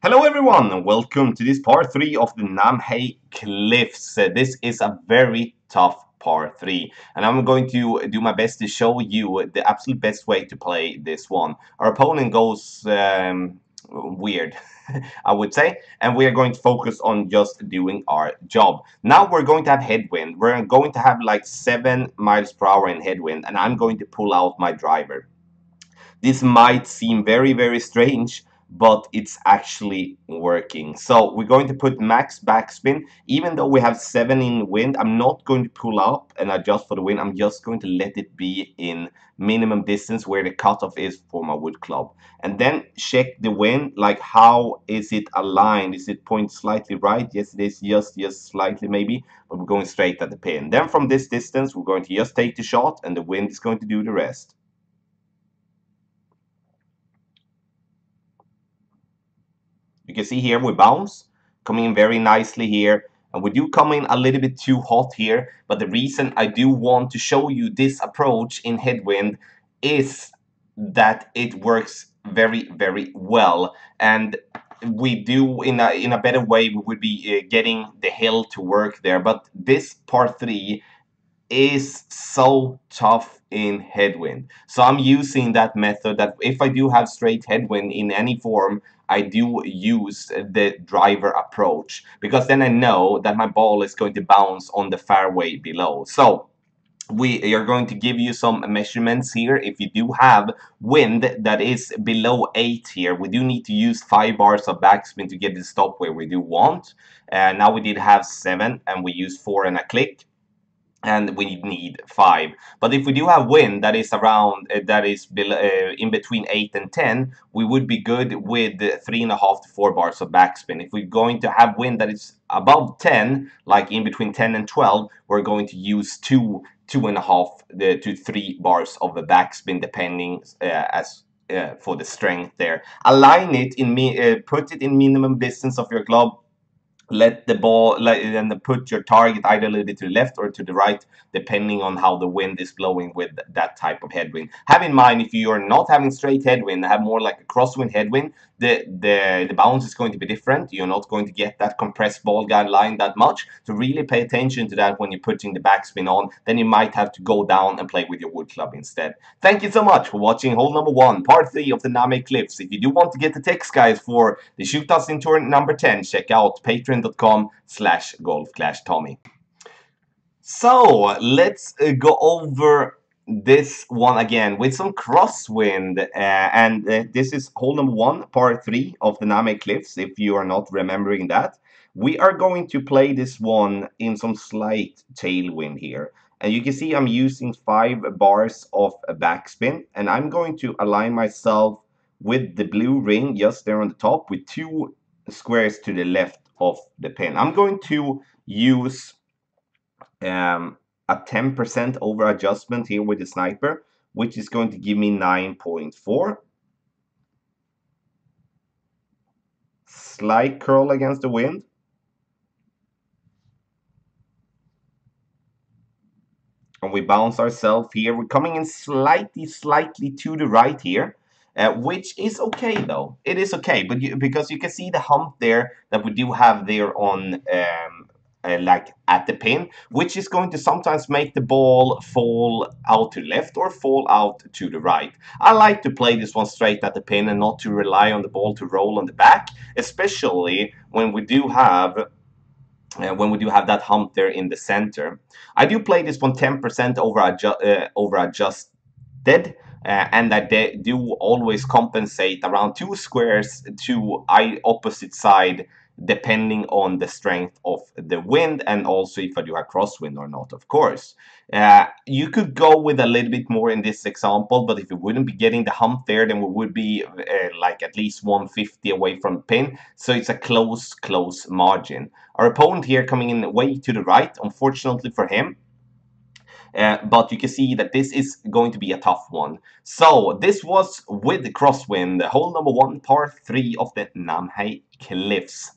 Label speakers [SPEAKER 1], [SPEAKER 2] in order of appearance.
[SPEAKER 1] Hello everyone and welcome to this part 3 of the Namhae Cliffs. This is a very tough part 3 and I'm going to do my best to show you the absolute best way to play this one. Our opponent goes weird, I would say, and we are going to focus on just doing our job. Now we're going to have headwind. We're going to have like 7 miles per hour in headwind and I'm going to pull out my driver. This might seem very strange, but it's actually working. So we're going to put max backspin. Even though we have 7 in wind, I'm not going to pull up and adjust for the wind. I'm just going to let it be in minimum distance where the cutoff is for my wood club. And then check the wind, like how is it aligned? Is it point slightly right? Yes, it is, just slightly maybe, but we're going straight at the pin. Then from this distance, we're going to just take the shot and the wind is going to do the rest. You can see here we bounce, coming in very nicely here. And we do come in a little bit too hot here. But the reason I do want to show you this approach in headwind is that it works very well. And we do in a better way, we would be getting the hill to work there. But this part 3 is so tough in headwind. So I'm using that method that if I do have straight headwind in any form, I do use the driver approach because then I know that my ball is going to bounce on the fairway below. So we are going to give you some measurements here. If you do have wind that is below 8 here, we do need to use 5 bars of backspin to get the stop where we do want. Now we did have 7 and we use 4 and a click, and we need 5. But if we do have wind that is around that is below, in between 8 and 10, we would be good with 3.5 to 4 bars of backspin. If we're going to have wind that is above 10, like in between 10 and 12, we're going to use 2.5 to 3 bars of the backspin, depending for the strength there. Align it in put it in minimum distance of your club. Let the ball and put your target either a little bit to the left or to the right, depending on how the wind is blowing with that type of headwind. Have in mind, if you are not having straight headwind, have more like a crosswind headwind, the bounce is going to be different. You're not going to get that compressed ball guideline that much. So really pay attention to that when you're putting the backspin on. Then you might have to go down and play with your wood club instead. Thank you so much for watching hole number 1, part 3 of the Namhae Cliffs. If you do want to get the text guys for the Shootouts in Tour number 10, check out patreon.com/golf-tommy. So let's go over this one again with some crosswind, and this is hole number 1, part 3 of the Namhae Cliffs. If you are not remembering that, we are going to play this one in some slight tailwind here, and you can see I'm using 5 bars of a backspin, and I'm going to align myself with the blue ring just there on the top with 2 squares to the left of the pin. I'm going to use a 10% over adjustment here with the sniper, which is going to give me 9.4. Slight curl against the wind. And we bounce ourselves here. We're coming in slightly to the right here. Which is okay though. It is okay, but because you can see the hump there that we do have there on like at the pin, which is going to sometimes make the ball fall out to the left or fall out to the right. I like to play this one straight at the pin and not to rely on the ball to roll on the back, especially when we do have that hump there in the center. I do play this one 10% over adjusted. And I do always compensate around 2 squares to opposite side, depending on the strength of the wind and also if I do have crosswind or not, of course. You could go with a little bit more in this example, but if you wouldn't be getting the hump there, then we would be like at least 150 away from the pin. So it's a close margin. Our opponent here coming in way to the right, unfortunately for him. But you can see that this is going to be a tough one. So this was with the crosswind, hole number 1, part 3 of the Namhae Cliffs.